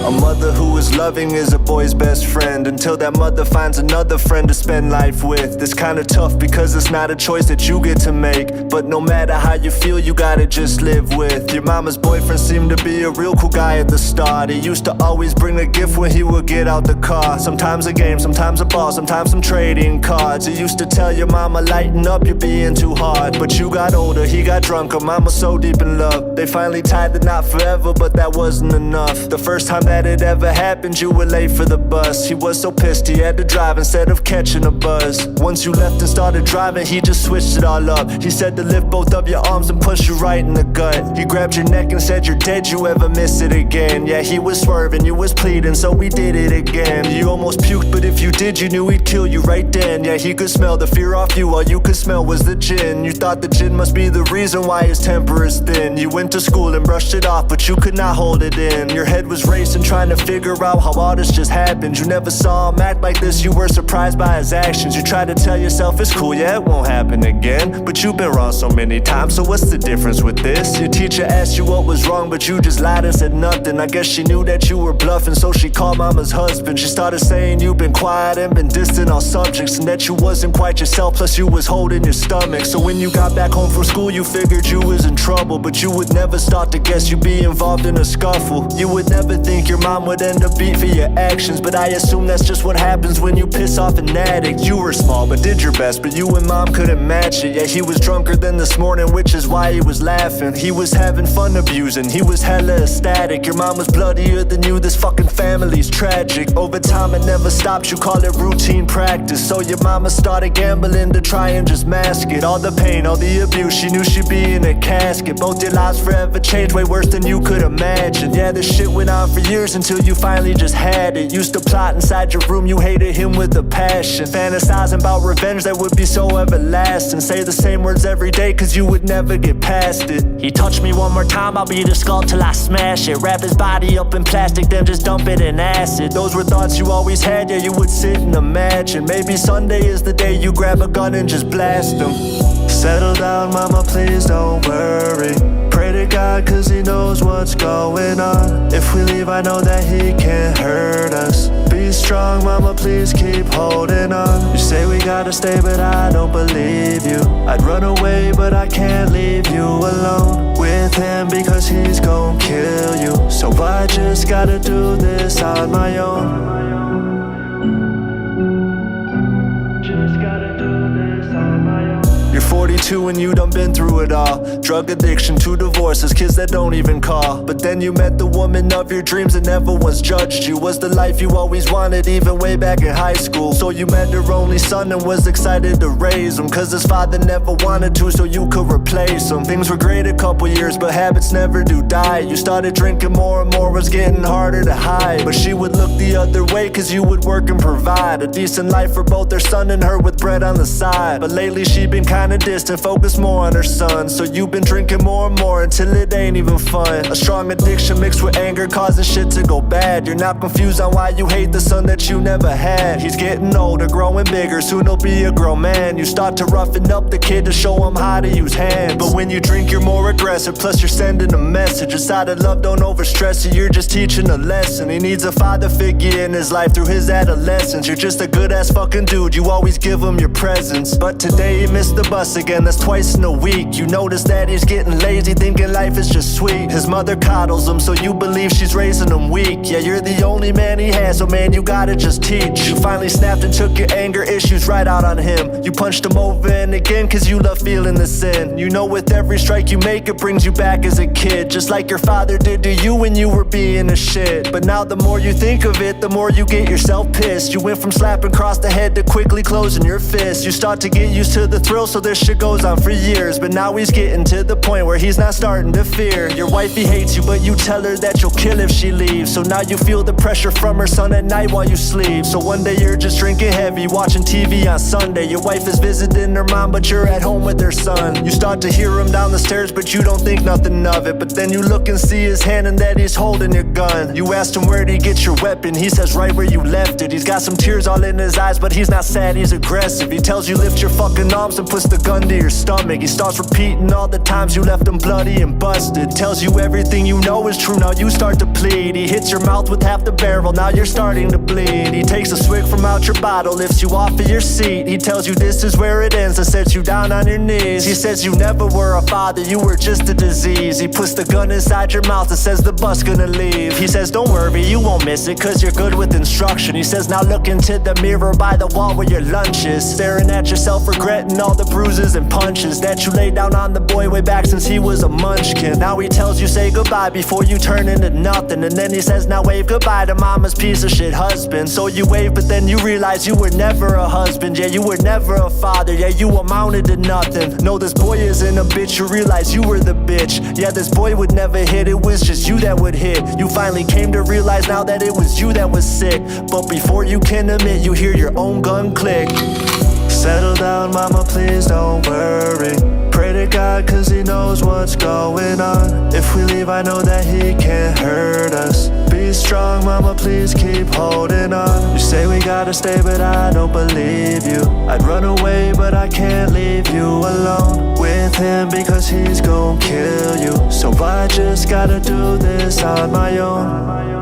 A mother who is loving is a boy's best friend, until that mother finds another friend to spend life with. It's kinda tough because it's not a choice that you get to make, but no matter how you feel, you gotta just live with. Your mama's boyfriend seemed to be a real cool guy at the start. He used to always bring a gift when he would get out the car. Sometimes a game, sometimes a ball, sometimes some trading cards. He used to tell your mama, lighten up, you're being too hard. But you got older, he got drunker, mama so deep in love. They finally tied the knot forever, but that wasn't enough. The first time that it ever happened, you were late for the bus. He was so pissed he had to drive instead of catching a buzz. Once you left and started driving, he just switched it all up. He said to lift both of your arms and push you right in the gut. He grabbed your neck and said, you're dead, you ever miss it again. Yeah, he was swerving, you was pleading, so we did it again. You almost puked, but if you did, you knew he'd kill you right then. Yeah, he could smell the fear off you, all you could smell was the gin. You thought the gin must be the reason why his temper is thin. You went to school and brushed it off, but you could not hold it in. Your head was racing, trying to figure out how all this just happened. You never saw him act like this, you were surprised by his actions. You tried to tell yourself it's cool, yeah, it won't happen again. But you've been wrong so many times, so what's the difference with this? Your teacher asked you what was wrong, but you just lied and said nothing. I guess she knew that you were bluffing, so she called mama's husband. She started saying you've been quiet and been distant on subjects, and that you wasn't quite yourself, plus you was holding your stomach. So when you got back home from school, you figured you was in trouble, but you would never start to guess you'd be involved in a scuffle. You would never think your mom would end up beat for your actions, but I assume that's just what happens when you piss off an addict. You were small but did your best, but you and mom couldn't match it. Yeah, he was drunker than this morning, which is why he was laughing. He was having fun abusing, he was hella ecstatic. Your mom was bloodier than you, this fucking family's tragic. Over time it never stopped, you call it routine practice. So your mama started gambling to try and just mask it. All the pain, all the abuse, she knew she'd be in a casket. Both your lives forever changed, way worse than you could imagine. Yeah, this shit went on for years until you finally just had it. Used to plot inside your room, you hated him with a passion. Fantasizing about revenge that would be so everlasting. Say the same words every day cause you would never get past it. He touched me one more time, I'll beat his skull till I smash it. Wrap his body up in plastic, then just dump it in acid. Those were thoughts you always had, yeah, you would sit and imagine. Maybe Sunday is the day you grab a gun and just blast him. Settle down, mama, please don't worry. Pray to God cause he knows what's going on. If we leave, I know that he can't hurt us. Be strong, mama, please keep holding on. You say we gotta stay, but I don't believe you. I'd run away, but I can't leave you alone with him because he's gon' kill you. So I just gotta do this on my own. Just gotta do this on my own. You're 42 and you done been through it all. Drug addiction, 2 divorces, kids that don't even call. But then you met the woman of your dreams and never once judged you. Was the life you always wanted even way back in high school. So you met her only son and was excited to raise him, cause his father never wanted to, so you could replace him. Things were great a couple years, but habits never do die. You started drinking more and more, was getting harder to hide. But she would look the other way cause you would work and provide a decent life for both their son and her with bread on the side. But lately she been kinda distant, focus more on her son. So you've been drinking more and more until it ain't even fun. A strong addiction mixed with anger causing shit to go bad. You're not confused on why you hate the son that you never had. He's getting older, growing bigger, soon he'll be a grown man. You start to roughen up the kid to show him how to use hands. But when you drink you're more aggressive, plus you're sending a message. Decided love don't overstress you, you're just teaching a lesson. He needs a father figure in his life through his adolescence. You're just a good ass fucking dude, you always give him your presence. But today he missed the bus again, that's twice in a week. You notice that he's getting lazy, thinking life is just sweet. His mother coddles him, so you believe she's raising him weak. Yeah, you're the only man he has, so man, you gotta just teach. You finally snapped and took your anger issues right out on him. You punched him over and again, cause you love feeling the sin. You know with every strike you make, it brings you back as a kid, just like your father did to you when you were being a shit. But now the more you think of it, the more you get yourself pissed. You went from slapping across the head to quickly closing your fist. You start to get used to the thrill, so this shit goes on for years. But now he's getting to the point where he's not starting to fear. Your wifey hates you, but you tell her that you'll kill if she leaves. So now you feel the pressure from her son at night while you sleep. So one day you're just drinking heavy, watching TV on Sunday. Your wife is visiting her mom, but you're at home with her son. You start to hear him down the stairs, but you don't think nothing of it. But then you look and see his hand and that he's holding your gun. You asked him where'd he get your weapon, he says right where you left it. He's got some tears all in his eyes, but he's not sad, he's aggressive. He tells you lift your fucking arms and puts the gun to your stomach. He starts repeating all the times you left him bloody and busted. Tells you everything you know is true, now you start to plead. He hits your mouth with half the barrel, now you're starting to bleed. He takes a swig from out your bottle, lifts you off of your seat. He tells you this is where it ends and sets you down on your knees. He says you never were a father, you were just a disease. He puts the gun inside your mouth and says the bus gonna leave. He says don't worry, you won't miss it, cause you're good with instruction. He says now look into the mirror by the wall where your lunch is. Staring at yourself, regretting all the bruises and punches that you laid down on the boy way back since he was a munchkin. Now he tells you say goodbye before you turn into nothing. And then he says now wave goodbye to mama's piece of shit husband. So you wave but then you realize you were never a husband. Yeah, you were never a father, yeah, you amounted to nothing. No, this boy isn't a bitch, you realize you were the bitch. Yeah, this boy would never hit, it was just you that would hit. You finally came to realize now that it was you that was sick. But before you can admit, you hear your own gun click. Settle down, mama, please don't worry. Pray to God cause he knows what's going on. If we leave, I know that he can't hurt us. Be strong, mama, please keep holding on. You say we gotta stay, but I don't believe you. I'd run away, but I can't leave you alone with him because he's gon' kill you. So I just gotta do this on my own.